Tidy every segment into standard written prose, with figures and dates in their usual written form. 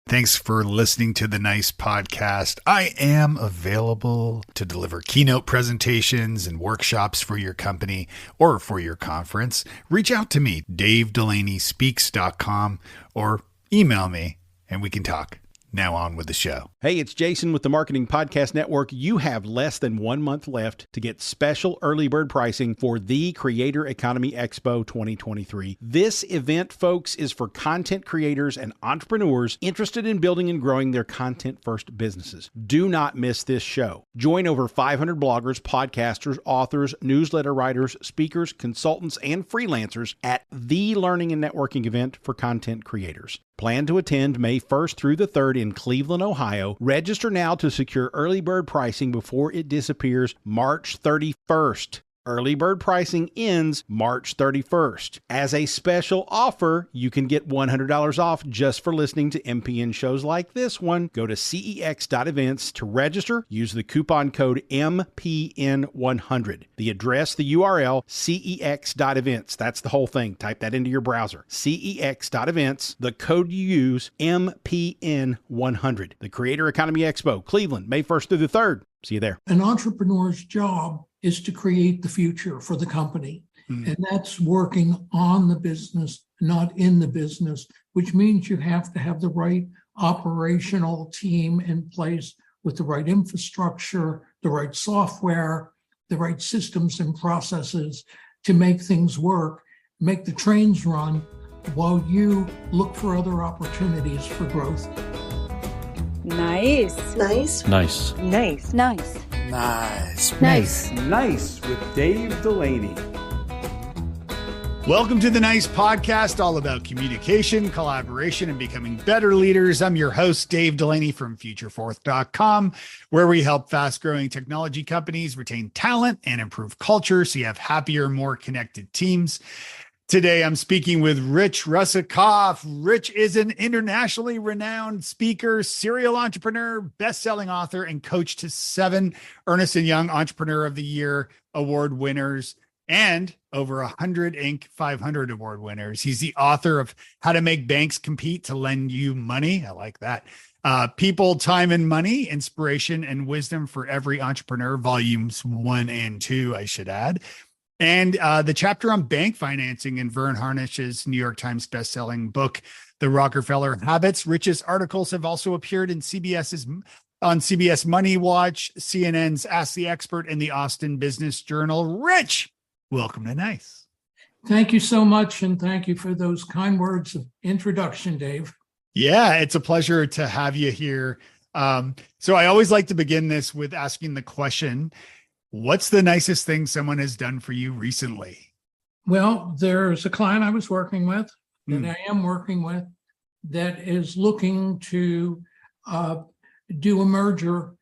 Thanks for listening to the Nice Podcast. I am available to deliver keynote presentations and workshops for your company or for your conference. Reach out to me, davedelaney.speaks.com, or email me and we can talk. Now on with the show. Hey, it's Jason with the Marketing Podcast Network. You have less than 1 month left to get special early bird pricing for the Creator Economy Expo 2023. This event, folks, is for content creators and entrepreneurs interested in building and growing their content-first businesses. Do not miss this show. Join over 500 bloggers, podcasters, authors, newsletter writers, speakers, consultants, and freelancers at the learning and networking event for content creators. Plan to attend May 1st through the 3rd in Cleveland, Ohio. Register now to secure early bird pricing before it disappears March 31st. Early bird pricing ends March 31st. As a special offer, you can get $100 off just for listening to MPN shows like this one. Go to cex.events to register. Use the coupon code MPN100. The address, the URL, cex.events. That's the whole thing. Type that into your browser. cex.events. The code you use, MPN100. The Creator Economy Expo, Cleveland, May 1st through the 3rd. See you there. An entrepreneur's job is to create the future for the company. And that's working on the business, not in the business, which means you have to have the right operational team in place with the right infrastructure, the right software, the right systems and processes to make things work, make the trains run while you look for other opportunities for growth. Nice. Nice. Nice. Nice. Nice. Nice. Nice. Nice with Dave Delaney. Welcome to the Nice Podcast, all about communication, collaboration, and becoming better leaders. I'm your host, Dave Delaney from Futureforth.com, where we help fast-growing technology companies retain talent and improve culture so you have happier, more connected teams. Today, I'm speaking with Rich Russakoff. Rich is an internationally renowned speaker, serial entrepreneur, best-selling author, and coach to 7 Ernst & Young Entrepreneur of the Year award winners and over 100 Inc. 500 award winners. He's the author of How to Make Banks Compete to Lend You Money. I like that. People, Time, and Money, Inspiration and Wisdom for Every Entrepreneur, volumes 1 and 2, I should add. And the chapter on bank financing in Vern Harnish's New York Times bestselling book, The Rockefeller Habits. Rich's articles have also appeared in CBS Money Watch, CNN's Ask the Expert, and the Austin Business Journal. Rich, welcome to Nice. Thank you so much, and thank you for those kind words of introduction, Dave. Yeah, it's a pleasure to have you here. So I always like to begin this with asking the question, what's the nicest thing someone has done for you recently? Well, there's a client I was working with, that I am working with, that is looking to do a merger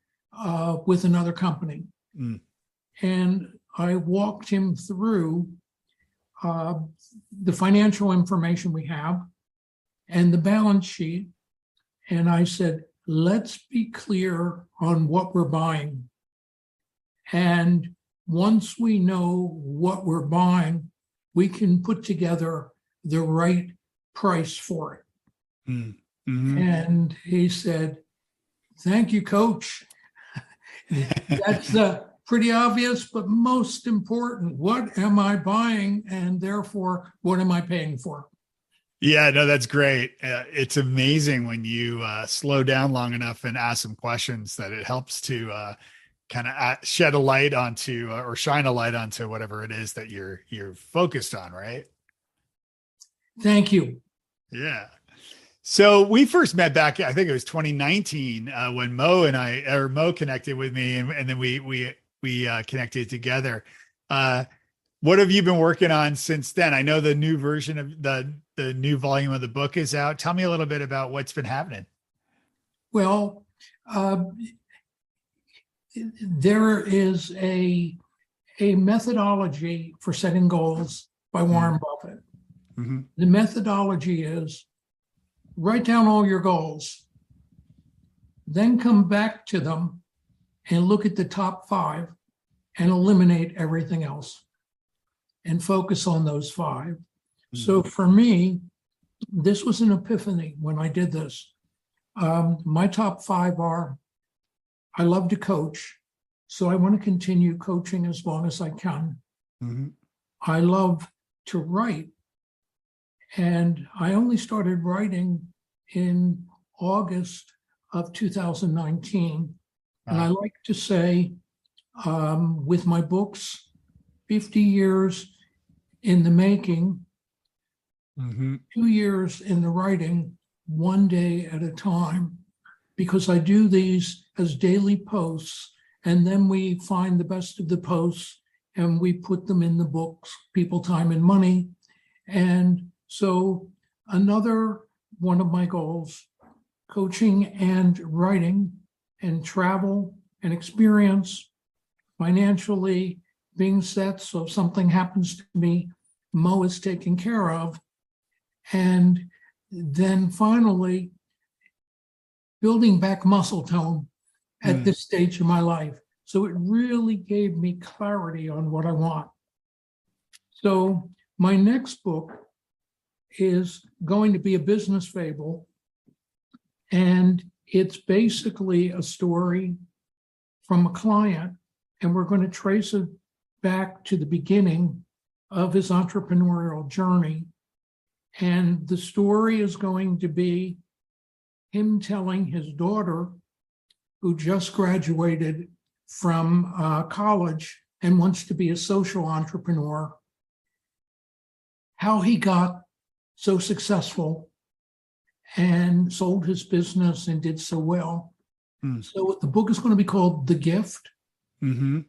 with another company. And I walked him through the financial information we have and the balance sheet. And I said, let's be clear on what we're buying. And once we know what we're buying, we can put together the right price for it. And he said, thank you, coach. That's pretty obvious, but most important, what am I buying? And therefore, what am I paying for? Yeah, no, that's great. It's amazing when you slow down long enough and ask some questions that it helps to kind of shed a light onto or shine a light onto whatever it is that you're focused on, right? Thank you. Yeah. So we first met back, I think it was 2019, when Mo connected with me, and then we connected together. What have you been working on since then? I know the new version of the new volume of the book is out. Tell me a little bit about what's been happening. Well, there is a methodology for setting goals by Warren Buffett. The methodology is write down all your goals, then come back to them and look at the top 5 and eliminate everything else and focus on those 5. So for me, this was an epiphany when I did this. My top 5 are: I love to coach, so I want to continue coaching as long as I can. Mm-hmm. I love to write, and I only started writing in August of 2019. And I like to say, with my books, 50 years in the making, Mm-hmm. 2 years in the writing, one day at a time, because I do these as daily posts, and then we find the best of the posts and we put them in the books, People, Time, and Money. And so another one of my goals, coaching and writing and travel and experience, financially being set so if something happens to me, Mo is taken care of. And then finally, building back muscle tone at this stage of my life. So it really gave me clarity on what I want. So my next book is going to be a business fable. And it's basically a story from a client. And we're going to trace it back to the beginning of his entrepreneurial journey. And the story is going to be him telling his daughter, who just graduated from college and wants to be a social entrepreneur, how he got so successful and sold his business and did so well. So the book is going to be called The Gift. Mm-hmm.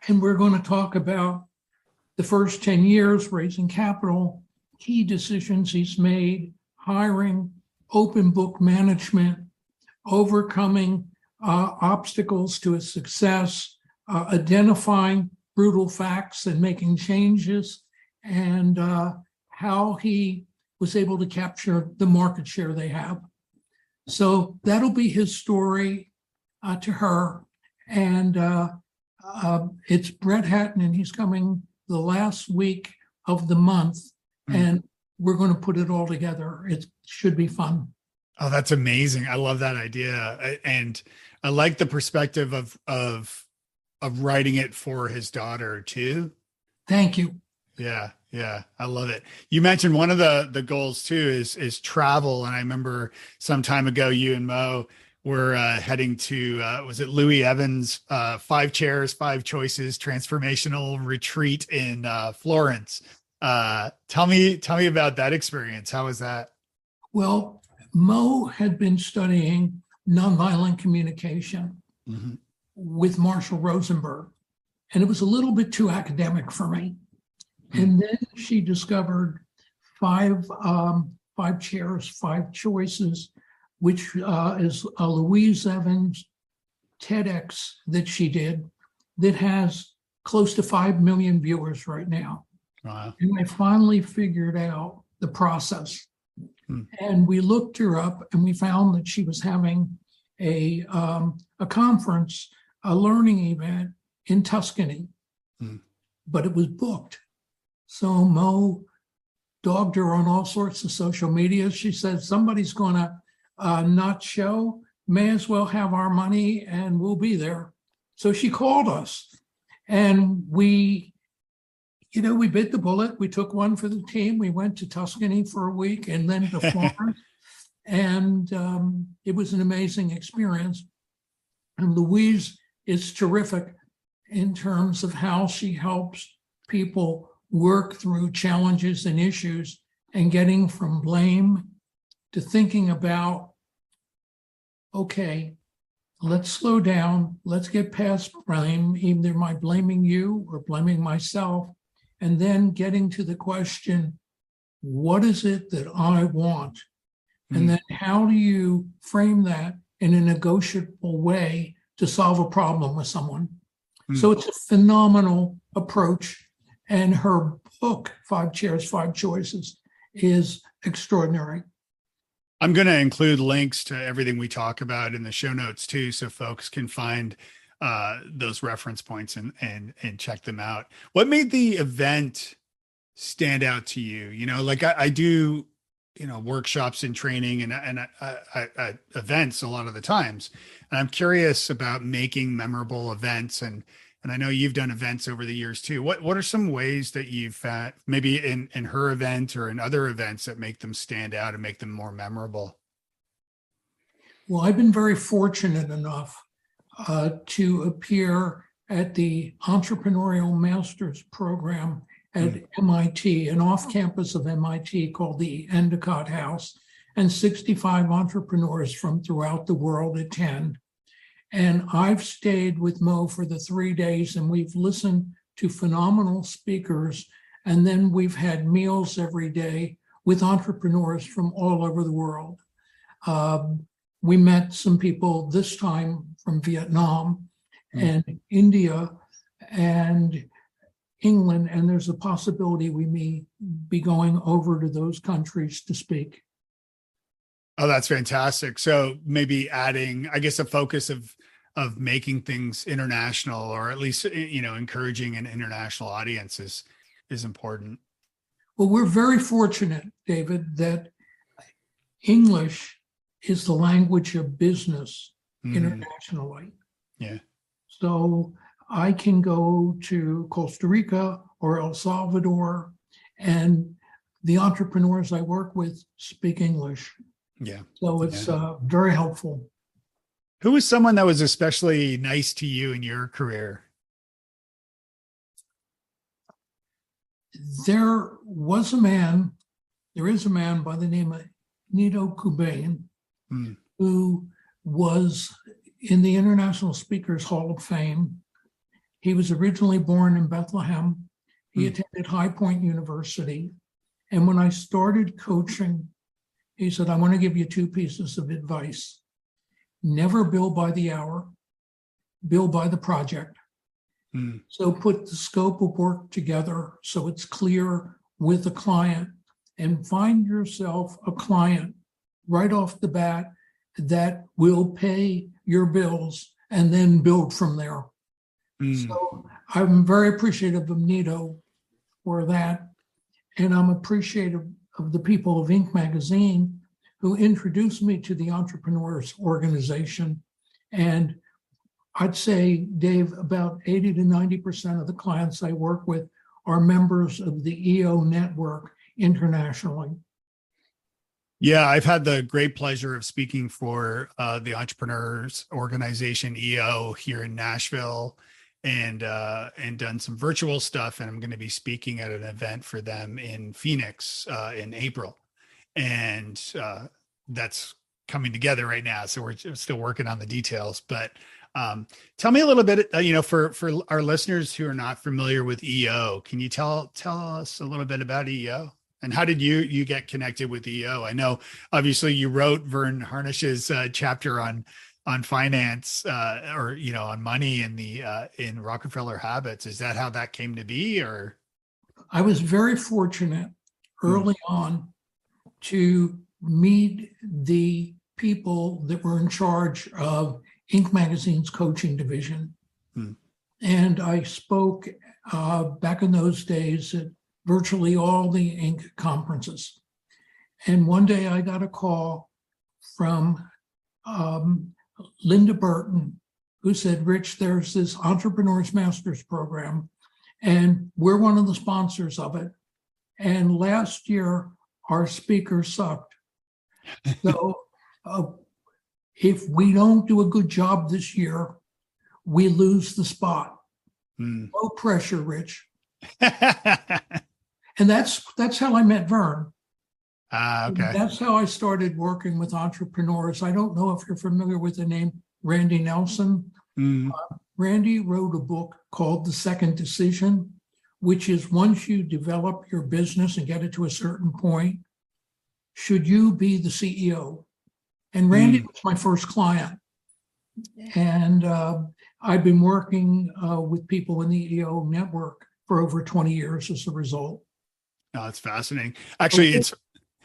And we're going to talk about the first 10 years, raising capital, key decisions he's made, hiring, open book management, overcoming obstacles to his success, identifying brutal facts and making changes, and how he was able to capture the market share they have. So that'll be his story to her. And it's Brett Hatton, and he's coming the last week of the month. And we're going to put it all together. It should be fun. Oh, that's amazing. I love that idea. And I like the perspective of writing it for his daughter too. Thank you. Yeah. Yeah. I love it. You mentioned one of the goals too is travel. And I remember some time ago, you and Mo were heading to, was it Louis Evans' 5 Chairs, 5 Choices transformational retreat in Florence. Tell me about that experience. How was that? Well, Mo had been studying nonviolent communication with Marshall Rosenberg, and it was a little bit too academic for me. And then she discovered 5 Chairs, 5 Choices, which is a Louise Evans TEDx that she did that has close to 5 million viewers right now. Wow. And I finally figured out the process. And we looked her up, and we found that she was having a conference, a learning event in Tuscany, but it was booked. So Mo dogged her on all sorts of social media. She said, somebody's going to not show, may as well have our money and we'll be there. So she called us, and we bit the bullet. We took one for the team. We went to Tuscany for a week and then to Florence. And it was an amazing experience. And Louise is terrific in terms of how she helps people work through challenges and issues and getting from blame to thinking about, okay, let's slow down. Let's get past blame. Either am I blaming you or blaming myself? And then getting to the question, what is it that I want? And then how do you frame that in a negotiable way to solve a problem with someone? So it's a phenomenal approach. And her book, 5 Chairs, 5 Choices, is extraordinary. I'm going to include links to everything we talk about in the show notes too, so folks can find those reference points and check them out. What made the event stand out to you? You know, like I do workshops and training and events a lot of the times. And I'm curious about making memorable events. And I know you've done events over the years too. What are some ways that you've found maybe in her event or in other events that make them stand out and make them more memorable? Well, I've been very fortunate enough to appear at the Entrepreneurial Masters Program at MIT, an off-campus of MIT called the Endicott House, and 65 entrepreneurs from throughout the world attend. And I've stayed with Mo for the 3 days, and we've listened to phenomenal speakers, and then we've had meals every day with entrepreneurs from all over the world. We met some people this time from Vietnam and India and England, and there's a possibility we may be going over to those countries to speak. Oh, that's fantastic. So maybe adding, I guess, a focus of making things international, or at least, encouraging an international audience is important. Well, we're very fortunate, David, that English is the language of business internationally. Yeah. So I can go to Costa Rica or El Salvador, and the entrepreneurs I work with speak English. Yeah. So it's very helpful. Who was someone that was especially nice to you in your career? There is a man by the name of Nito Kubain, who was in the International Speakers Hall of Fame. He was originally born in Bethlehem. He attended High Point University. And when I started coaching, he said, I want to give you 2 pieces of advice. Never bill by the hour, bill by the project. So put the scope of work together so it's clear with the client, and find yourself a client right off the bat that will pay your bills and then build from there. So I'm very appreciative of Nito for that. And I'm appreciative of the people of Inc. magazine who introduced me to the Entrepreneurs Organization. And I'd say, Dave, about 80 to 90% of the clients I work with are members of the EO network internationally. Yeah, I've had the great pleasure of speaking for the Entrepreneurs Organization, EO, here in Nashville, and done some virtual stuff. And I'm going to be speaking at an event for them in Phoenix in April. And that's coming together right now. So we're still working on the details. But tell me a little bit, for our listeners who are not familiar with EO, can you tell us a little bit about EO? And how did you get connected with EO? I know, obviously, you wrote Vern Harnish's chapter on finance, or on money in Rockefeller Habits. Is that how that came to be? Or I was very fortunate early on to meet the people that were in charge of Inc. magazine's coaching division, and I spoke back in those days at virtually all the Inc. conferences. And one day I got a call from Linda Burton, who said, Rich, there's this Entrepreneurs Masters program, and we're one of the sponsors of it. And last year, our speaker sucked. So if we don't do a good job this year, we lose the spot. No pressure, Rich. And that's how I met Vern. Okay. That's how I started working with entrepreneurs. I don't know if you're familiar with the name Randy Nelson. Randy wrote a book called The Second Decision, which is, once you develop your business and get it to a certain point, should you be the CEO? And Randy was my first client. And I've been working with people in the EO network for over 20 years as a result. Oh, it's fascinating. Actually,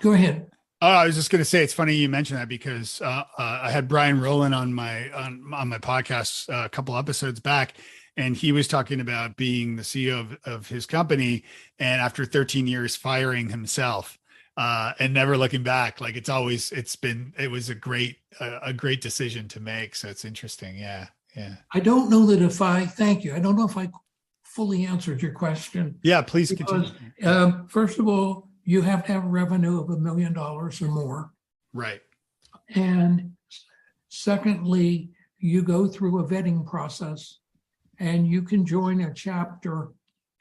Go ahead. I was just going to say, it's funny you mentioned that, because I had Brian Rowland on my podcast a couple episodes back, and he was talking about being the CEO of his company, and after 13 years firing himself, and never looking back. Like it was a great decision to make. So it's interesting. Yeah. Yeah. I don't know that thank you. I don't know if I fully answered your question. Yeah, please Because, continue. first of all, you have to have revenue of $1 million or more. Right. And secondly, you go through a vetting process and you can join a chapter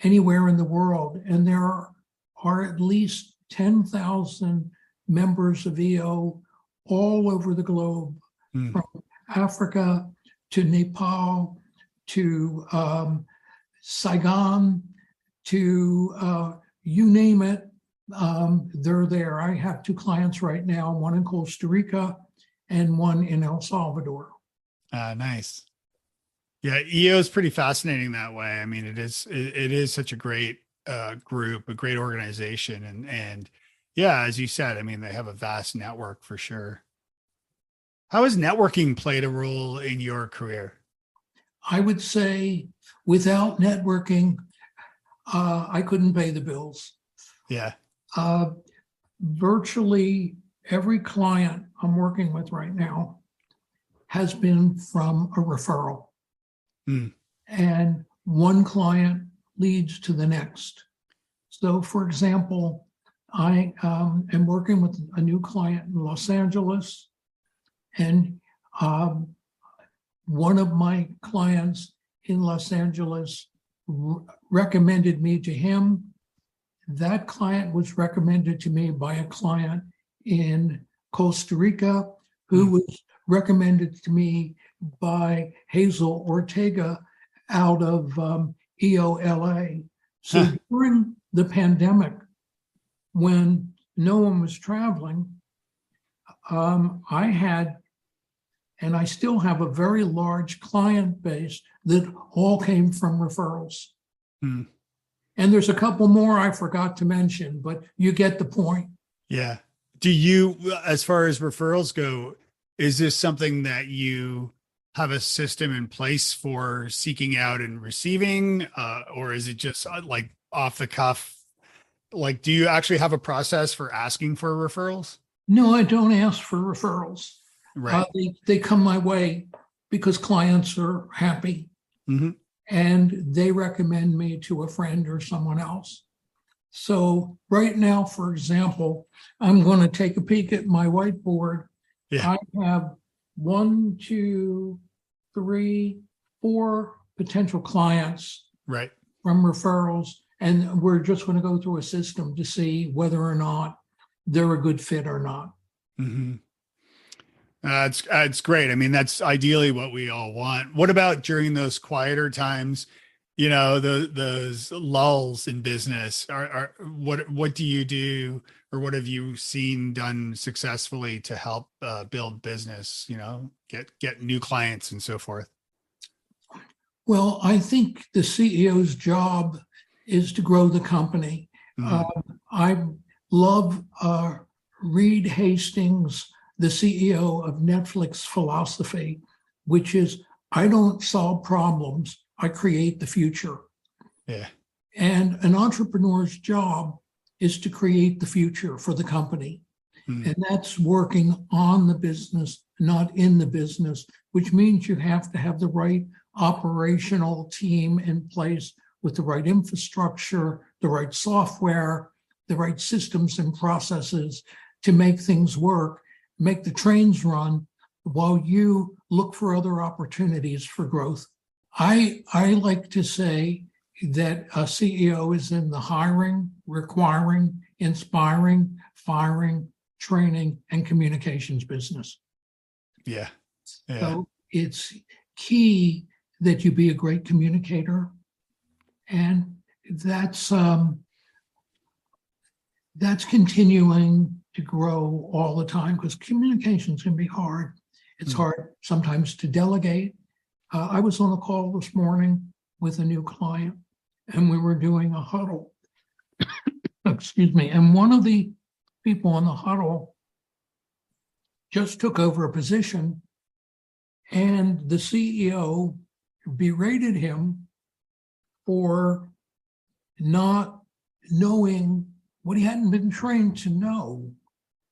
anywhere in the world. And there are at least 10,000 members of EO all over the globe, from Africa to Nepal to Saigon to you name it. They're there. I have 2 clients right now, one in Costa Rica and one in El Salvador. Nice. Yeah, EO is pretty fascinating that way. I mean, it is such a great group, a great organization, and yeah, as you said, I mean, they have a vast network for sure. How has networking played a role in your career? I would say without networking, I couldn't pay the bills. Yeah. Virtually every client I'm working with right now has been from a referral. And one client leads to the next. So, for example, I am working with a new client in Los Angeles, and one of my clients in Los Angeles recommended me to him. That client was recommended to me by a client in Costa Rica, who was recommended to me by Hazel Ortega out of EOLA. So during the pandemic, when no one was traveling, I had, and I still have, a very large client base that all came from referrals. And there's a couple more I forgot to mention, but you get the point. Yeah. Do you, as far as referrals go, is this something that you have a system in place for seeking out and receiving, or is it just like off the cuff? Like, do you actually have a process for asking for referrals? No, I don't ask for referrals. Right. They come my way because clients are happy. And they recommend me to a friend or someone else. So right now, for example, I'm going to take a peek at my whiteboard. Yeah. I have 1, 2, 3, 4 potential clients, right, from referrals, and we're just going to go through a system to see whether or not they're a good fit or not. It's great. I mean, that's ideally what we all want. What about during those quieter times, you know, those lulls in business? What do you do, or what have you seen done successfully to help build business, you know, get new clients and so forth? Well, I think the CEO's job is to grow the company. I love Reed Hastings, the CEO of Netflix philosophy, which is, I don't solve problems, I create the future. Yeah. And an entrepreneur's job is to create the future for the company. And that's working on the business, not in the business, which means you have to have the right operational team in place with the right infrastructure, the right software, the right systems and processes to make things work, make the trains run while you look for other opportunities for growth. I like to say that a CEO is in the hiring, requiring, inspiring, firing, training, and communications business. Yeah. So it's key that you be a great communicator. And that's continuing to grow all the time, because communications can be hard. It's hard sometimes to delegate. I was on a call this morning with a new client, and we were doing a huddle. Excuse me. And one of the people on the huddle just took over a position, and the CEO berated him for not knowing what he hadn't been trained to know.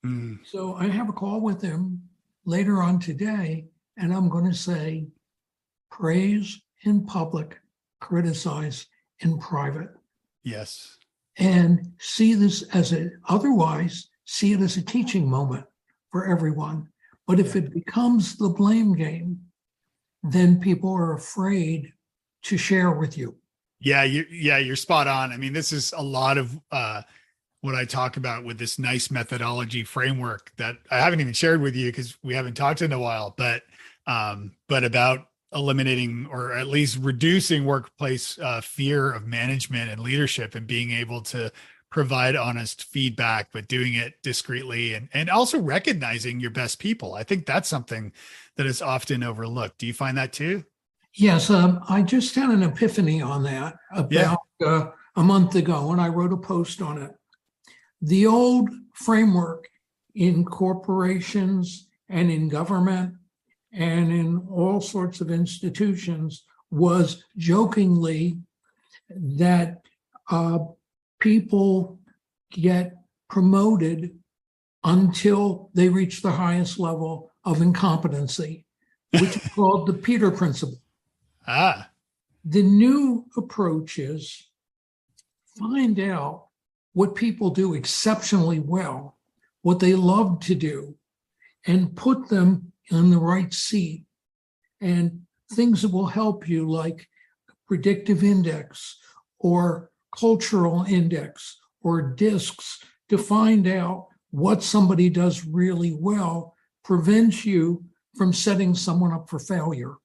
Mm. So I have a call with him later on today, and I'm going to say, praise in public, criticize in private. Yes. And see this as otherwise see it as a teaching moment for everyone. But if it becomes the blame game, then people are afraid to share with you. Yeah, you're spot on. I mean, this is a lot of what I talk about with this nice methodology framework that I haven't even shared with you because we haven't talked in a while, but about eliminating or at least reducing workplace fear of management and leadership, and being able to provide honest feedback, but doing it discreetly, and also recognizing your best people. I think that's something that is often overlooked. Do you find that too? Yes, I just had an epiphany on that about a month ago, and I wrote a post on it. The old framework in corporations and in government and in all sorts of institutions was jokingly that people get promoted until they reach the highest level of incompetency, which is called the Peter Principle. Ah. The new approach is find out what people do exceptionally well, what they love to do, and put them in the right seat. And things that will help you, like predictive index or cultural index or discs, to find out what somebody does really well, prevents you from setting someone up for failure.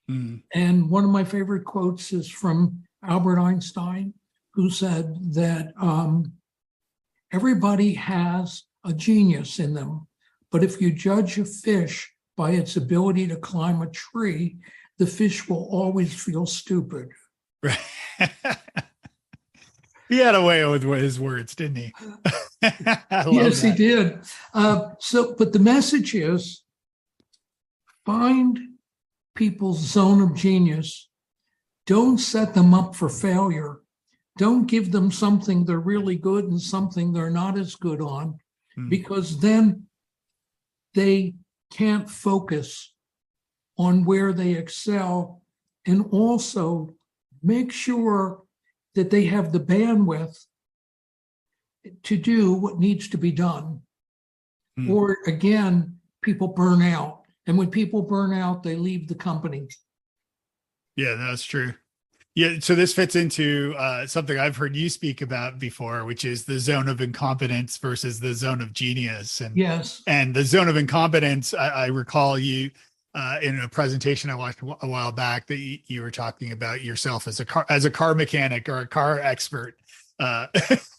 Mm. And one of my favorite quotes is from Albert Einstein, who said that everybody has a genius in them, but if you judge a fish by its ability to climb a tree, the fish will always feel stupid. Right. He had a way with his words, didn't he? Yes, he did. But the message is, find people's zone of genius. Don't set them up for failure. Don't give them something they're really good and something they're not as good on, because then they can't focus on where they excel. And also make sure that they have the bandwidth to do what needs to be done. Or again, people burn out. And when people burn out, they leave the company. Yeah, that's true. Yeah. So this fits into something I've heard you speak about before, which is the zone of incompetence versus the zone of genius. And yes. And the zone of incompetence, I recall you in a presentation I watched a while back that you were talking about yourself as a car mechanic or a car expert.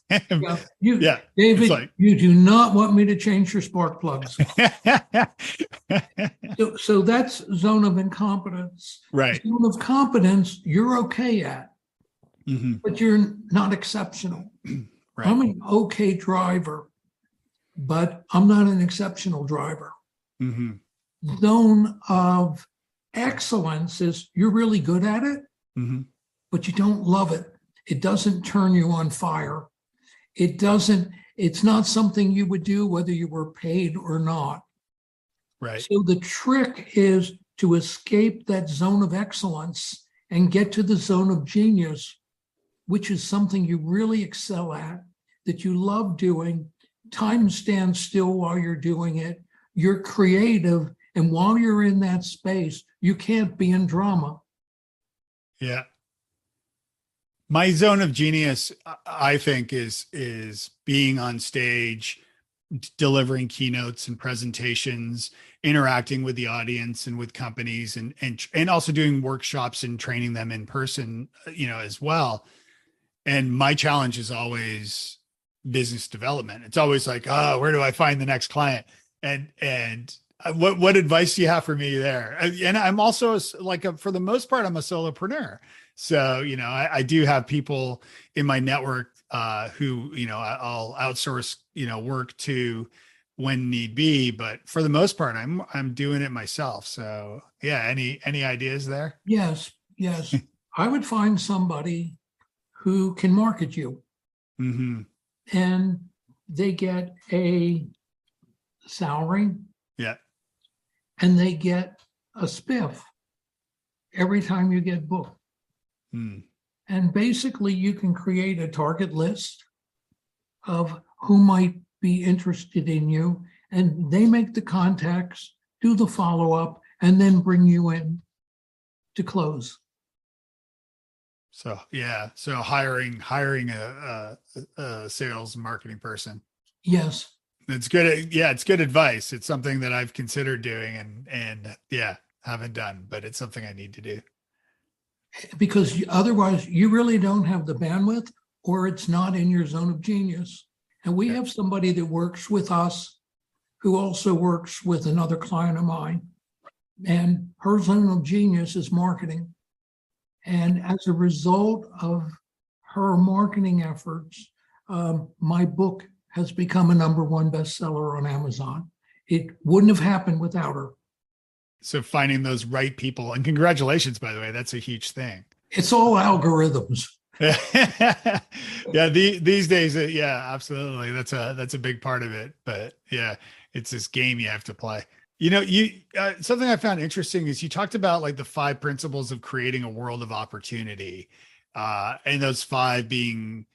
David, you do not want me to change your spark plugs. So that's zone of incompetence. Right. Zone of competence, you're okay at, but you're not exceptional. Right. I'm an okay driver, but I'm not an exceptional driver. Zone of excellence is you're really good at it, but you don't love it. It doesn't turn you on fire. It's not something you would do whether you were paid or not. Right. So the trick is to escape that zone of excellence and get to the zone of genius, which is something you really excel at, that you love doing. Time stands still while you're doing it. You're creative. And while you're in that space, you can't be in drama. Yeah. My zone of genius, I think, is being on stage, delivering keynotes and presentations, interacting with the audience and with companies, and also doing workshops and training them in person, as well. And my challenge is always business development. It's always like, where do I find the next client? And what advice do you have for me there? And I'm also for the most part, I'm a solopreneur. So, I do have people in my network who, I'll outsource, work to when need be, but for the most part, I'm doing it myself. So yeah. Any ideas there? Yes. I would find somebody who can market you. and they get a salary. Yeah. And they get a spiff every time you get booked. And basically you can create a target list of who might be interested in you, and they make the contacts, do the follow-up, and then bring you in to close. So yeah, so hiring a sales marketing person. Yes. It's good. Yeah, it's good advice. It's something that I've considered doing and yeah, haven't done, but it's something I need to do. Because otherwise you really don't have the bandwidth, or it's not in your zone of genius. And we have somebody that works with us who also works with another client of mine, and her zone of genius is marketing. And as a result of her marketing efforts, my book has become a #1 bestseller on Amazon. It wouldn't have happened without her. So finding those right people, and congratulations, by the way, that's a huge thing. It's all algorithms. Yeah, these days, yeah, absolutely. That's a big part of it. But yeah, it's this game you have to play. You know, something I found interesting is you talked about like the 5 principles of creating a world of opportunity, and those 5 being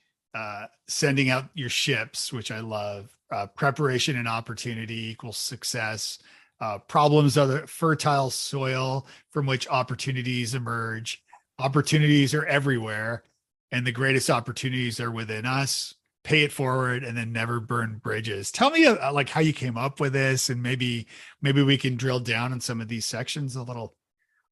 sending out your ships, which I love. Preparation and opportunity equals success. Problems are the fertile soil from which opportunities emerge. Opportunities are everywhere, and the greatest opportunities are within us. Pay it forward and then never burn bridges. Tell me like how you came up with this, and maybe we can drill down on some of these sections a little.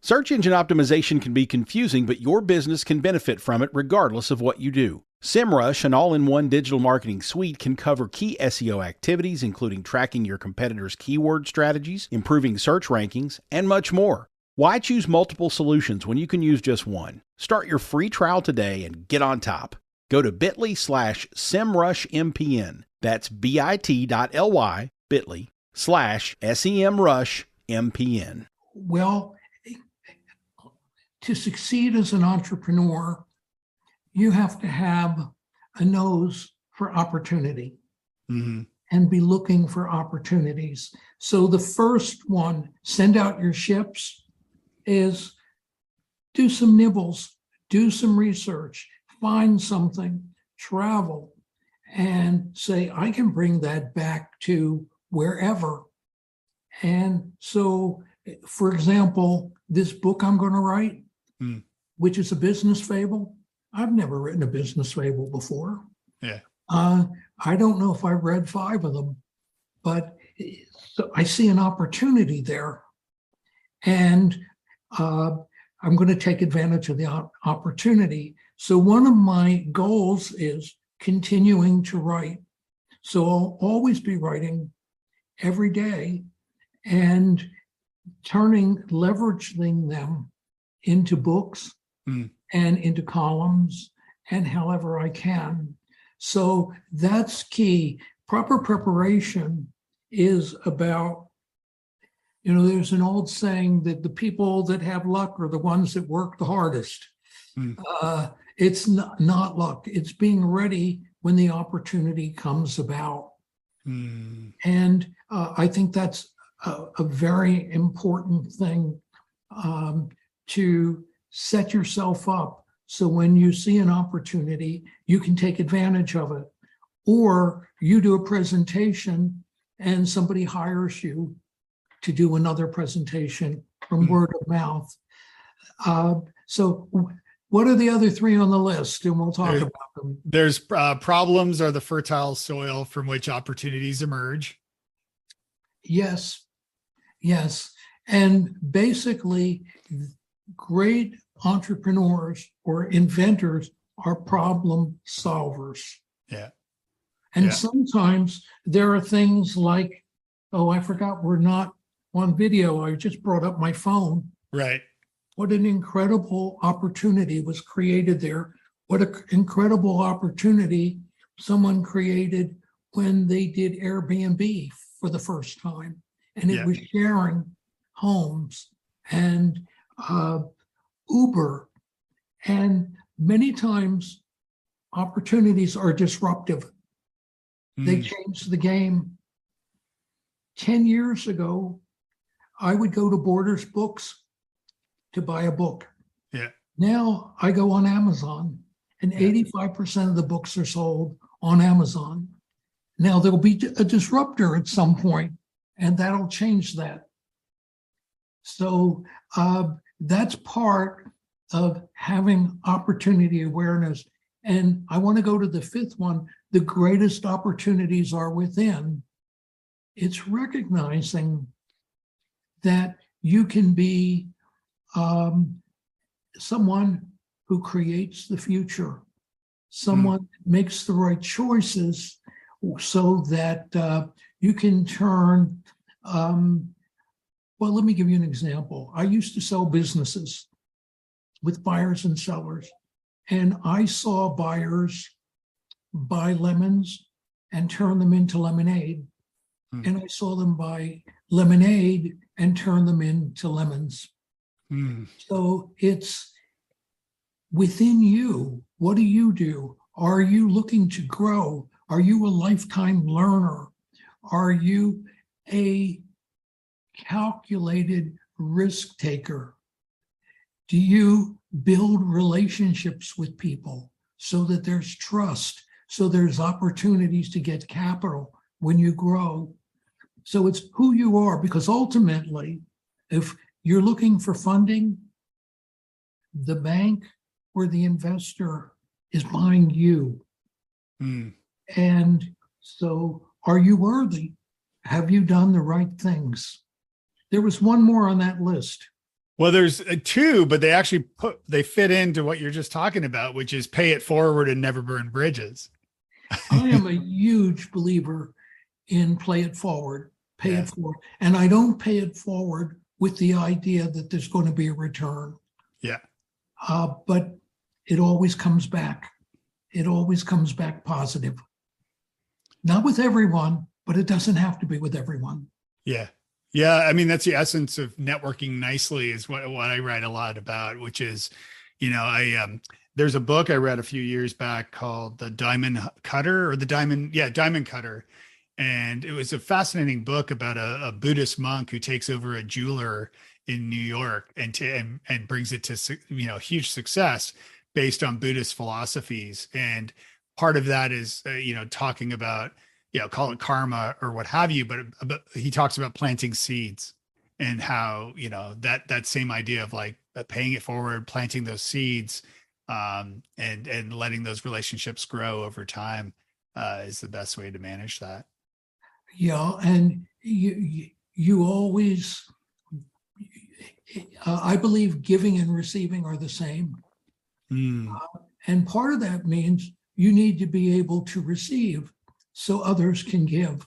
Search engine optimization can be confusing, but your business can benefit from it regardless of what you do. SEMrush, an all-in-one digital marketing suite, can cover key SEO activities, including tracking your competitors' keyword strategies, improving search rankings, and much more. Why choose multiple solutions when you can use just one? Start your free trial today and get on top. Go to bit.ly/SEMrushMPN. That's bit.ly, bit.ly/SEMrushMPN. Well, to succeed as an entrepreneur, you have to have a nose for opportunity and be looking for opportunities. So the first one, send out your ships, is do some nibbles, do some research, find something, travel, and say, I can bring that back to wherever. And so, for example, this book I'm going to write, which is a business fable, I've never written a business fable before. Yeah. I don't know if I've read 5 of them, but so I see an opportunity there. And I'm going to take advantage of the opportunity. So one of my goals is continuing to write. So I'll always be writing every day and leveraging them into books and into columns and however I can. So that's key. Proper preparation is about, there's an old saying that the people that have luck are the ones that work the hardest. It's not luck. It's being ready when the opportunity comes about. And I think that's a very important thing, to set yourself up so when you see an opportunity, you can take advantage of it. Or you do a presentation and somebody hires you to do another presentation from word of mouth. So what are the other 3 on the list? And we'll talk about them. There's problems are the fertile soil from which opportunities emerge. Yes. And basically, great entrepreneurs or inventors are problem solvers. Yeah. And sometimes there are things like, I forgot we're not on video. I just brought up my phone. Right. What an incredible opportunity was created there. What an incredible opportunity someone created when they did Airbnb for the first time. And it was sharing homes, and Uber. And many times opportunities are disruptive. They changed the game. 10 years ago, I would go to Borders Books to buy a book. Yeah. Now I go on Amazon, and 85% of the books are sold on Amazon. Now there'll be a disruptor at some point, and that'll change that. So that's part of having opportunity awareness. And I want to go to the fifth one. The greatest opportunities are within. It's recognizing that you can be someone who creates the future, someone makes the right choices so that you can turn, well, let me give you an example. I used to sell businesses with buyers and sellers, and I saw buyers buy lemons and turn them into lemonade. And I saw them buy lemonade and turn them into lemons. So it's within you. What do you do? Are you looking to grow? Are you a lifetime learner? Are you a calculated risk taker? Do you build relationships with people so that there's trust, so there's opportunities to get capital when you grow? So it's who you are, because ultimately, if you're looking for funding, the bank or the investor is buying you. And so are you worthy? Have you done the right things? There was one more on that list. Well, there's two, but they fit into what you're just talking about, which is pay it forward and never burn bridges. I am a huge believer in play it forward, pay it forward. And I don't pay it forward with the idea that there's going to be a return. Yeah. But it always comes back. It always comes back positive. Not with everyone, but it doesn't have to be with everyone. Yeah. Yeah. I mean, that's the essence of networking nicely is what I write a lot about, which is, there's a book I read a few years back called The Diamond Cutter Diamond Cutter. And it was a fascinating book about a Buddhist monk who takes over a jeweler in New York and brings it to, huge success based on Buddhist philosophies. And part of that is, talking about, call it karma or what have you, but he talks about planting seeds and how, that same idea of like paying it forward, planting those seeds, and letting those relationships grow over time, is the best way to manage that. Yeah. And you always, I believe giving and receiving are the same. And part of that means you need to be able to receive so others can give.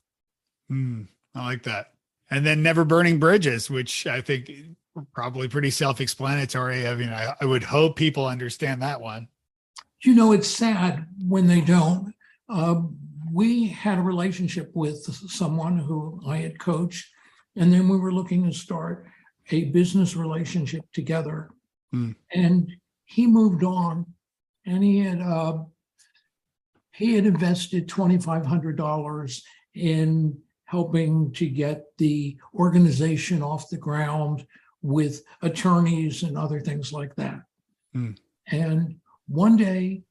I like that. And then never burning bridges, which I think probably pretty self-explanatory. I mean, I would hope people understand that one. It's sad when they don't. We had a relationship with someone who I had coached, and then we were looking to start a business relationship together. And he moved on, and he had invested $2,500 in helping to get the organization off the ground with attorneys and other things like that. And one day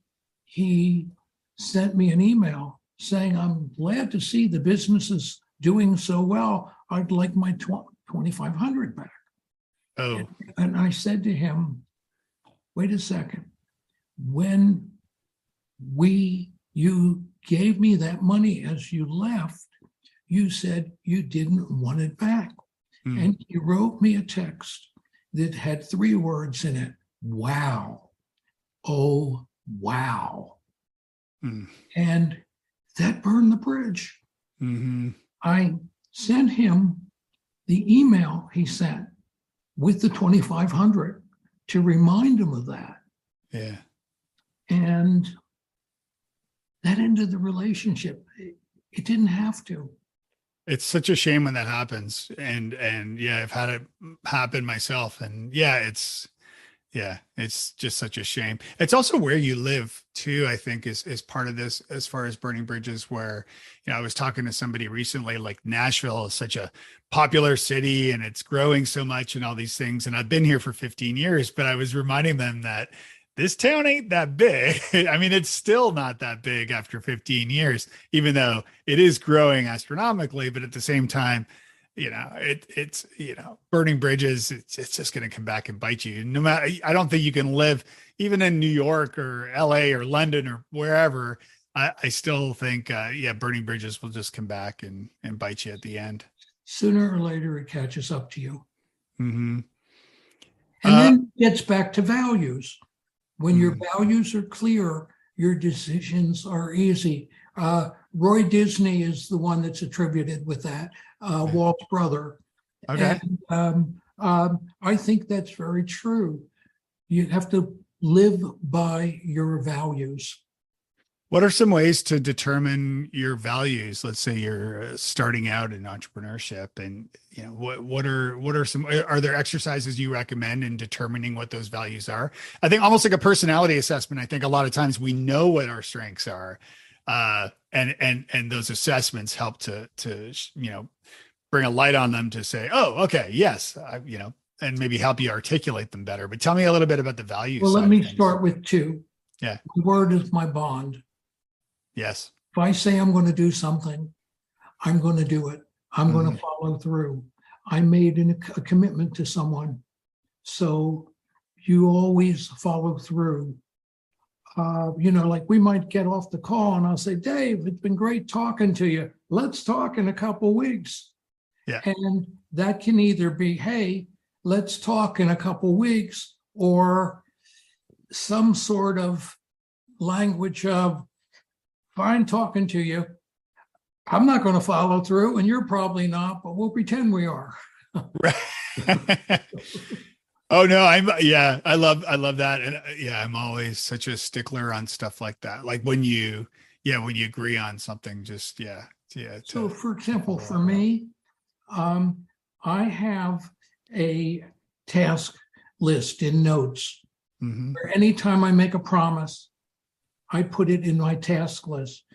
he sent me an email saying, "I'm glad to see the business is doing so well. I'd like my $2,500 back." Oh. And I said to him, "Wait a second. When you gave me that money as you left, you said you didn't want it back." And he wrote me a text that had 3 words in it: "Wow. Oh, wow." And that burned the bridge. I sent him the email he sent with the $2,500 to remind him of that. Yeah. And that ended the relationship. It didn't have to. It's such a shame when that happens. And yeah, I've had it happen myself. And yeah, Yeah, it's just such a shame. It's also where you live too, I think is part of this as far as burning bridges where, I was talking to somebody recently, like Nashville is such a popular city and it's growing so much and all these things. And I've been here for 15 years, but I was reminding them that this town ain't that big. I mean, it's still not that big after 15 years, even though it is growing astronomically, but at the same time, it's burning bridges, it's just going to come back and bite you no matter. I don't think you can live even in New York or LA or London or wherever. I still think burning bridges will just come back and bite you at the end. Sooner or later it catches up to you. Mm-hmm. And then it gets back to values. When your values are clear, your decisions are easy. Roy Disney is the one that's attributed with that, Walt's brother. Okay. And I think that's very true. You have to live by your values. What are some ways to determine your values? Let's say you're starting out in entrepreneurship, and what are there exercises you recommend in determining what those values are? I think almost like a personality assessment. I think a lot of times we know what our strengths are, and those assessments help to bring a light on them to say, oh, okay, yes, and maybe help you articulate them better. But tell me a little bit about the values. Well, let me start with two. Yeah, the word is my bond. Yes. If I say I'm going to do something, I'm going to do it. I'm going to follow through. I made a commitment to someone. So you always follow through. Like we might get off the call and I'll say, Dave, it's been great talking to you. Let's talk in a couple of weeks. Yeah. And that can either be, hey, let's talk in a couple of weeks, or some sort of language of, fine talking to you. I'm not going to follow through, and you're probably not, but we'll pretend we are. Right. Oh no, I love that. And I'm always such a stickler on stuff like that. Like when you agree on something, just. So for example, for me, I have a task list in notes where anytime I make a promise, I put it in my task list,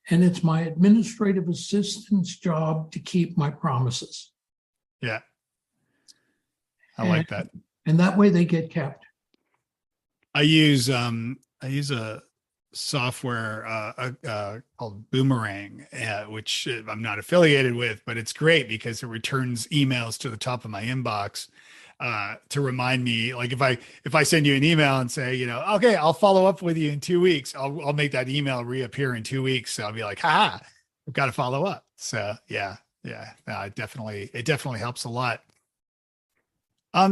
and it's my administrative assistant's job to keep my promises. Yeah. Like that. And that way they get kept. I use a software called Boomerang, which I'm not affiliated with, but it's great because it returns emails to the top of my inbox. To remind me, like if I send you an email and say, okay, I'll follow up with you in 2 weeks, I'll make that email reappear in 2 weeks. So I'll be like, I've got to follow up. So it definitely helps a lot.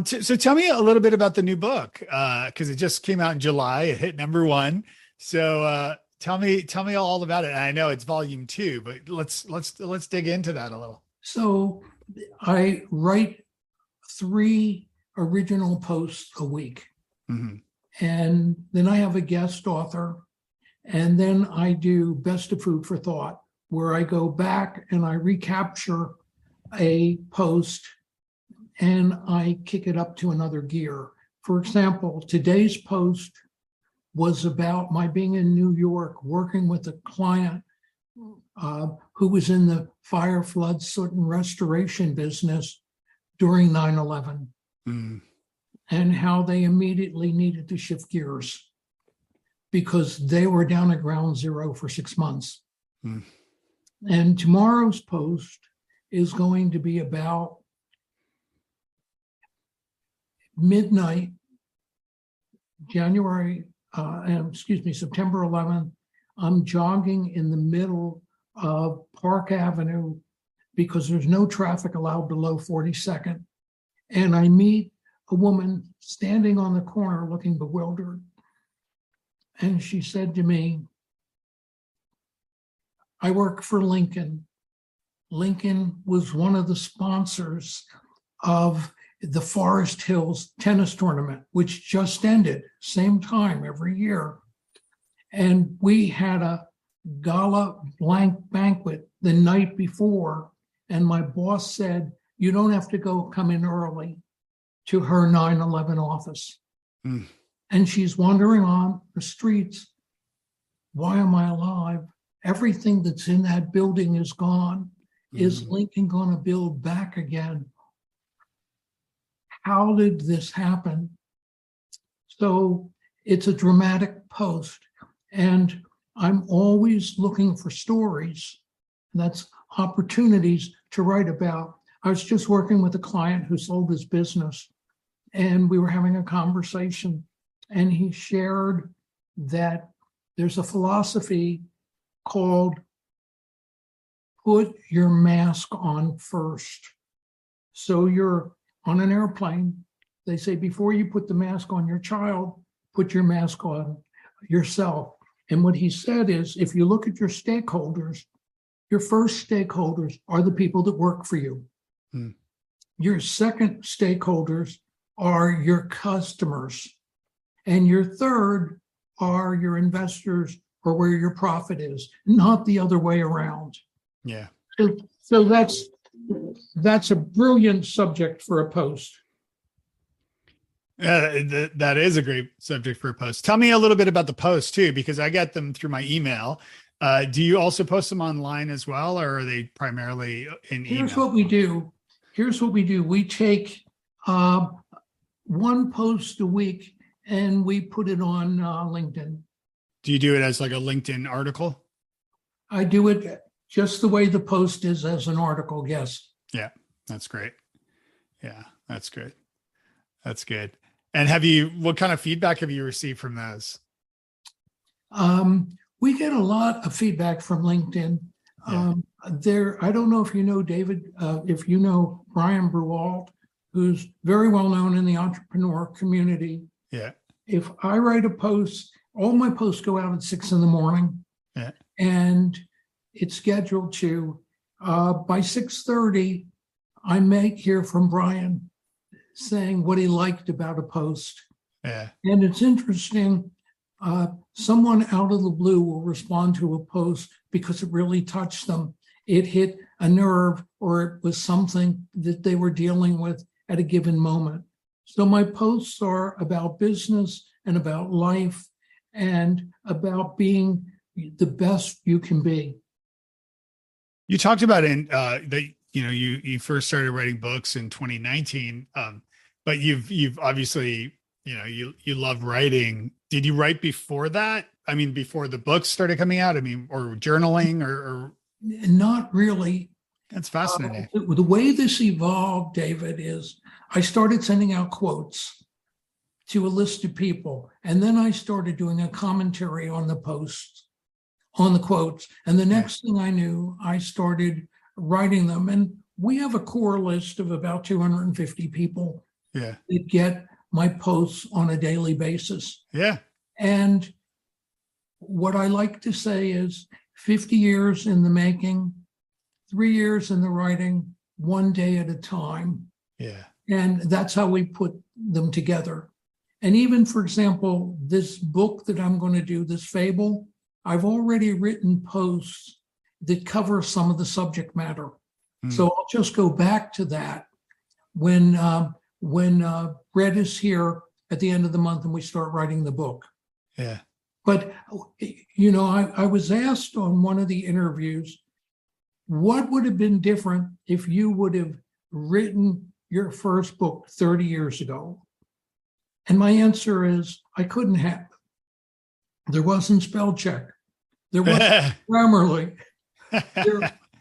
So tell me a little bit about the new book, because it just came out in July. It hit #1. So tell me all about it. And I know it's volume 2, but let's dig into that a little. So I write 3 original posts a week. And then I have a guest author. And then I do Best of Food for Thought, where I go back and I recapture a post and I kick it up to another gear. For example, today's post was about my being in New York, working with a client who was in the fire, flood, soot, and restoration business during 9/11, and how they immediately needed to shift gears because they were down at ground zero for 6 months. And tomorrow's post is going to be about midnight, September 11th. I'm jogging in the middle of Park Avenue because there's no traffic allowed below 42nd. And I meet a woman standing on the corner looking bewildered. And she said to me, I work for Lincoln. Lincoln was one of the sponsors of the Forest Hills tennis tournament, which just ended, same time every year. And we had a gala banquet the night before. And my boss said, you don't have to come in early to her 9/11 office. Mm. And she's wandering on the streets. Why am I alive? Everything that's in that building is gone. Is Lincoln going to build back again? How did this happen? So it's a dramatic post. And I'm always looking for stories. That's opportunities to write about. I was just working with a client who sold his business, and we were having a conversation, and he shared that there's a philosophy called put your mask on first. So you're on an airplane. They say before you put the mask on your child, put your mask on yourself. And what he said is, if you look at your stakeholders, your first stakeholders are the people that work for you. Your second stakeholders are your customers. And your third are your investors or where your profit is, not the other way around. Yeah. So that's a brilliant subject for a post. That is a great subject for a post. Tell me a little bit about the post too, because I get them through my email. Do you also post them online as well, or are they primarily in email? Here's what we do. We take one post a week and we put it on LinkedIn. Do you do it as like a LinkedIn article? I do it just the way the post is as an article, yes. Yeah, that's great. Yeah, that's good. That's good. And what kind of feedback have you received from those? We get a lot of feedback from LinkedIn. Yeah. I don't know if you know David, if you know Brian Bruwald, who's very well known in the entrepreneur community. Yeah. If I write a post, all my posts go out at 6 a.m. Yeah. And it's scheduled to, by 6:30, I may hear from Brian saying what he liked about a post. Yeah. And it's interesting, someone out of the blue will respond to a post because it really touched them. It hit a nerve, or it was something that they were dealing with at a given moment. So my posts are about business and about life and about being the best you can be. You talked about you first started writing books in 2019, but you've obviously, you love writing. Did you write before that? I mean, before the books started coming out? I mean, or journaling or? Not really. That's fascinating. The way this evolved, David, is I started sending out quotes to a list of people. And then I started doing a commentary on the posts, on the quotes. And the next thing I knew, I started writing them. And we have a core list of about 250 people that get my posts on a daily basis. Yeah. And what I like to say is 50 years in the making, 3 years in the writing, 1 day at a time. Yeah. And that's how we put them together. And even, for example, this book that I'm going to do, this fable, I've already written posts that cover some of the subject matter. So I'll just go back to that when Brett is here at the end of the month and we start writing the book. Yeah. But, I was asked on one of the interviews, what would have been different if you would have written your first book 30 years ago? And my answer is, I couldn't have. There wasn't spell check. There wasn't Grammarly.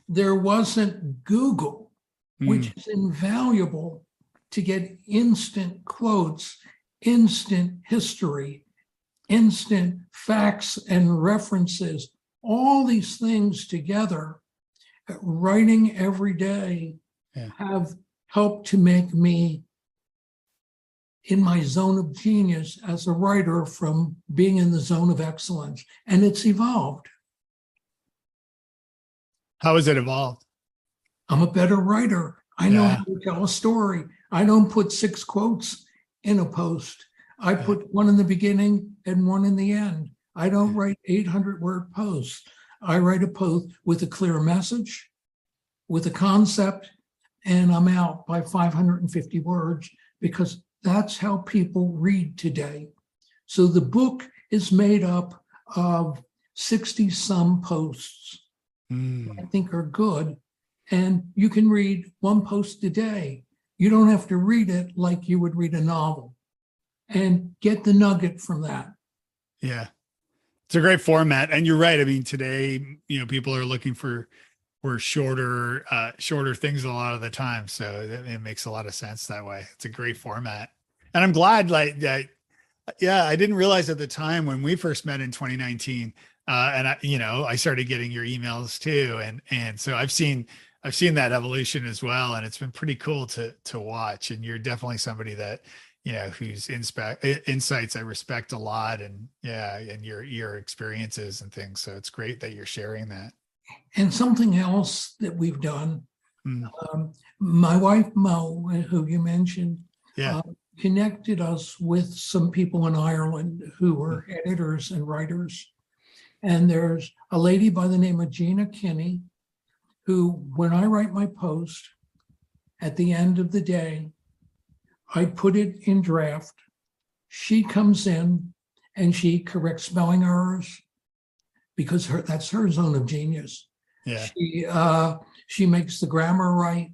There wasn't Google, which is invaluable to get instant quotes, instant history, instant facts and references, all these things together. Writing every day have helped to make me in my zone of genius as a writer from being in the zone of excellence. And it's evolved. How has it evolved? I'm a better writer. I know how to tell a story. I don't put 6 quotes in a post. I put one in the beginning and one in the end. I don't write 800-word posts. I write a post with a clear message, with a concept, and I'm out by 550 words because that's how people read today. So the book is made up of 60 some posts I think are good. And you can read one post a day. You don't have to read it like you would read a novel, and get the nugget from that. Yeah. It's a great format. And you're right. I mean, today, people are looking for shorter things a lot of the time. So it makes a lot of sense that way. It's a great format. And I'm glad that, yeah, I didn't realize at the time when we first met in 2019, and I started getting your emails too. And so I've seen that evolution as well. And it's been pretty cool to watch. And you're definitely somebody that, whose insights I respect a lot, and and your experiences and things. So it's great that you're sharing that. And something else that we've done, my wife, Mo, who you mentioned, connected us with some people in Ireland who were editors and writers. And there's a lady by the name of Gina Kinney, who, when I write my post, at the end of the day, I put it in draft. She comes in and she corrects spelling errors, because that's her zone of genius. Yeah. She makes the grammar right.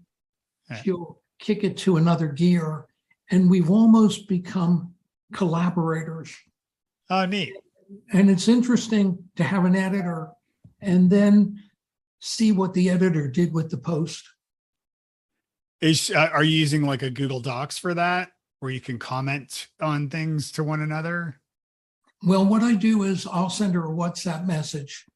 Yeah. She'll kick it to another gear, and we've almost become collaborators. Oh, neat. And it's interesting to have an editor and then see what the editor did with the post. Are you using like a Google Docs for that, where you can comment on things to one another? Well, what I do is I'll send her a WhatsApp message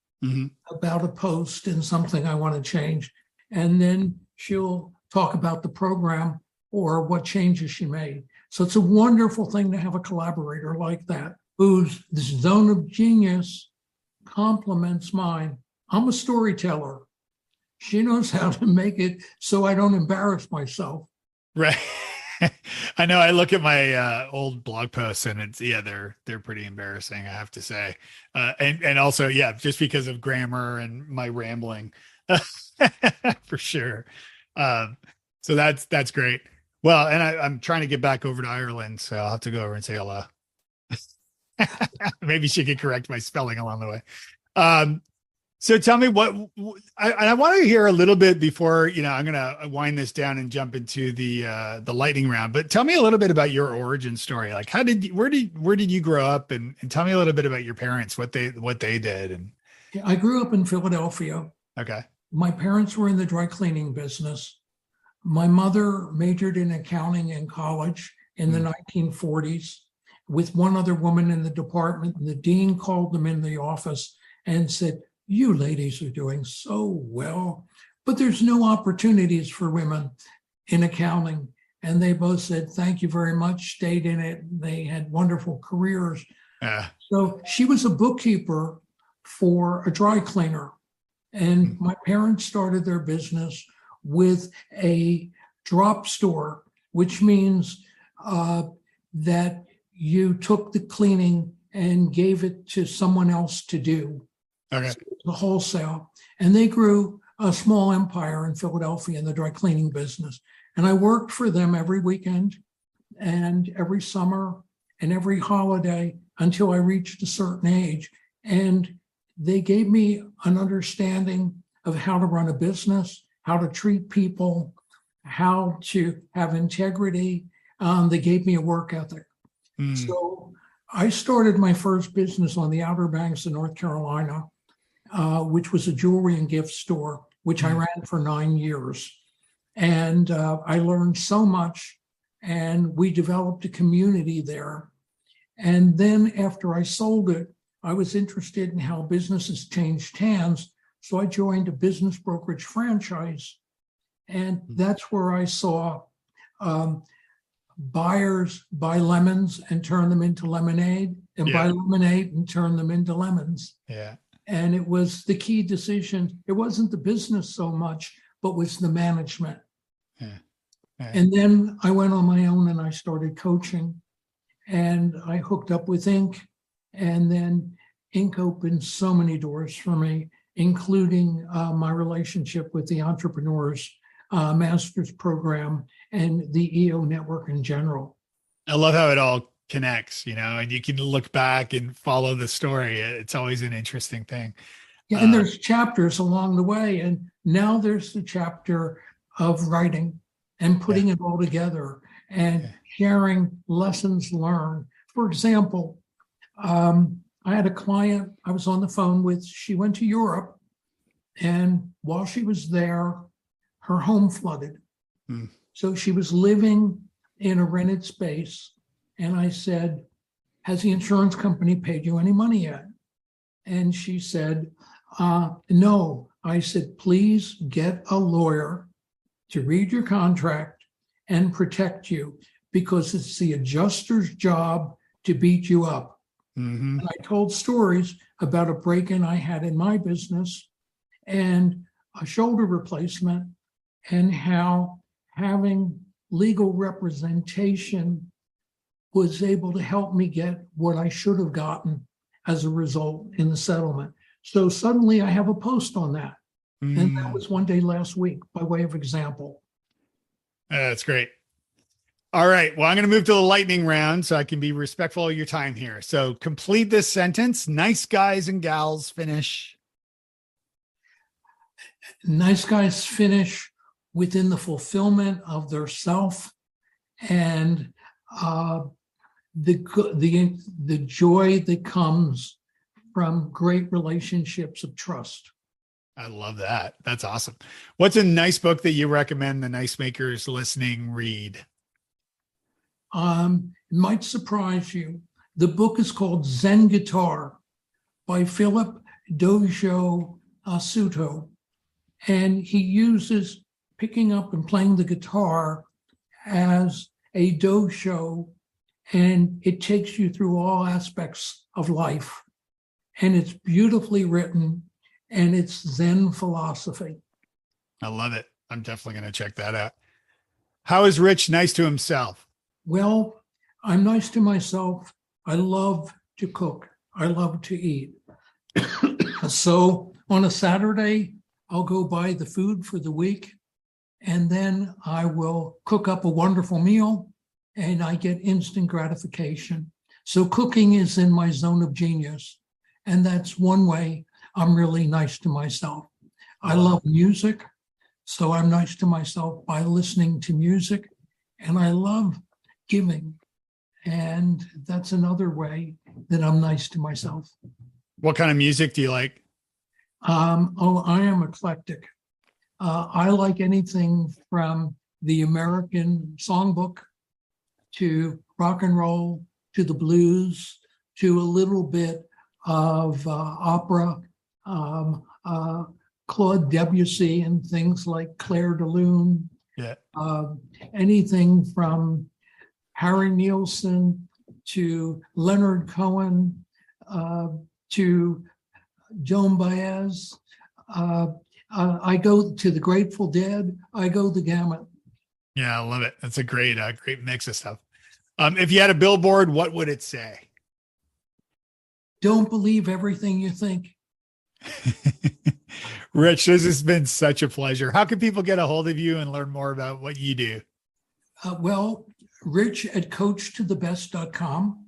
about a post and something I want to change. And then she'll talk about the program or what changes she made. So it's a wonderful thing to have a collaborator like that, whose zone of genius complements mine. I'm a storyteller. She knows how to make it so I don't embarrass myself. Right. I know. I look at my old blog posts, and they're pretty embarrassing, I have to say. And also, just because of grammar and my rambling, for sure. So that's great. Well, and I'm trying to get back over to Ireland, so I'll have to go over and say hello. Maybe she could correct my spelling along the way. So tell me I want to hear a little bit before, I'm going to wind this down and jump into the lightning round, but tell me a little bit about your origin story. Like where did you grow up, and tell me a little bit about your parents, what they did. And I grew up in Philadelphia. Okay. My parents were in the dry cleaning business. My mother majored in accounting in college in the 1940s with one other woman in the department. And the dean called them in the office and said, "You ladies are doing so well, but there's no opportunities for women in accounting." And they both said, "Thank you very much," stayed in it. They had wonderful careers. So she was a bookkeeper for a dry cleaner. And my parents started their business with a drop store, which means that you took the cleaning and gave it to someone else to do. Okay. So the wholesale. And they grew a small empire in Philadelphia in the dry cleaning business. And I worked for them every weekend and every summer and every holiday until I reached a certain age. And they gave me an understanding of how to run a business, how to treat people, how to have integrity. They gave me a work ethic. So I started my first business on the Outer Banks of North Carolina, which was a jewelry and gift store, which I ran for 9 years. And I learned so much, and we developed a community there. And then after I sold it, I was interested in how businesses changed hands. So I joined a business brokerage franchise. And that's where I saw buyers buy lemons and turn them into lemonade, and buy lemonade and turn them into lemons. Yeah. And it was the key decision. It wasn't the business so much, but was the management. Yeah. And then I went on my own and I started coaching, and I hooked up with Inc. And then Inc. opened so many doors for me, including my relationship with the Entrepreneurs Master's Program and the EO Network in general. I love how it all connects, and you can look back and follow the story. It's always an interesting thing. Yeah, and there's chapters along the way. And now there's the chapter of writing and putting it all together and sharing lessons learned. For example, I had a client I was on the phone with. She went to Europe, and while she was there, her home flooded. So she was living in a rented space. And I said, has the insurance company paid you any money yet? And she said, no. I said, please get a lawyer to read your contract and protect you, because it's the adjuster's job to beat you up. And I told stories about a break-in I had in my business and a shoulder replacement, and how having legal representation was able to help me get what I should have gotten as a result in the settlement. So suddenly I have a post on that. And that was one day last week, by way of example. That's great. All right. Well, I'm going to move to the lightning round so I can be respectful of your time here. So complete this sentence. Nice guys and gals finish. Nice guys finish within the fulfillment of their self and the joy that comes from great relationships of trust. I love that. That's awesome. What's a nice book that you recommend the nice makers listening read? It might surprise you. The book is called Zen Guitar by Philip Dojo Suto. And he uses picking up and playing the guitar as a dojo, and it takes you through all aspects of life. And it's beautifully written, and it's Zen philosophy. I love it. I'm definitely going to check that out. How is Rich nice to himself? Well, I'm nice to myself. I love to cook. I love to eat. So on a Saturday, I'll go buy the food for the week, and then I will cook up a wonderful meal, and I get instant gratification. So cooking is in my zone of genius, and that's one way I'm really nice to myself. I love music, so I'm nice to myself by listening to music, and I love giving, and that's another way that I'm nice to myself. What kind of music do you like? I am eclectic. I like anything from the American songbook to rock and roll to the blues to a little bit of opera, Claude Debussy and things like Claire de Lune. Yeah. Anything from Harry Nilsson to Leonard Cohen to Joan Baez. I go to the Grateful Dead. I go the gamut. Yeah, I love it. That's a great mix of stuff. If you had a billboard, what would it say? Don't believe everything you think. Rich, this has been such a pleasure. How can people get a hold of you and learn more about what you do? Well, Rich at coachtothebest.com,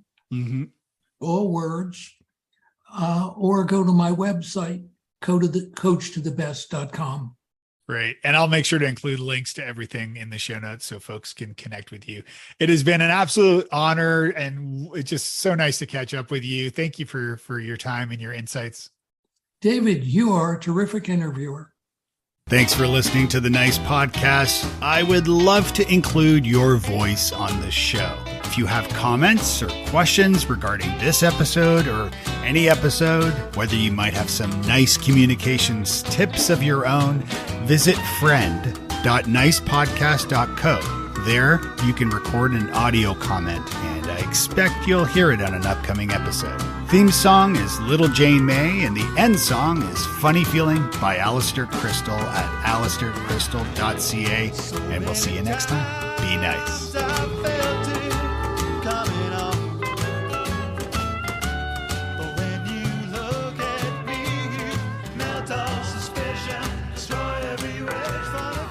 all words, or go to my website, coachtothebest.com. Great. And I'll make sure to include links to everything in the show notes so folks can connect with you. It has been an absolute honor, and it's just so nice to catch up with you. Thank you for your time and your insights. David, you are a terrific interviewer. Thanks for listening to the Nice Podcast. I would love to include your voice on the show. If you have comments or questions regarding this episode or any episode, whether you might have some nice communications tips of your own, visit friend.nicepodcast.co. There, you can record an audio comment, and I expect you'll hear it on an upcoming episode. Theme song is Little Jane May, and the end song is Funny Feeling by Alistair Crystal at alistaircrystal.ca. And we'll see you next time. Be nice. Suspicion, destroy every wish for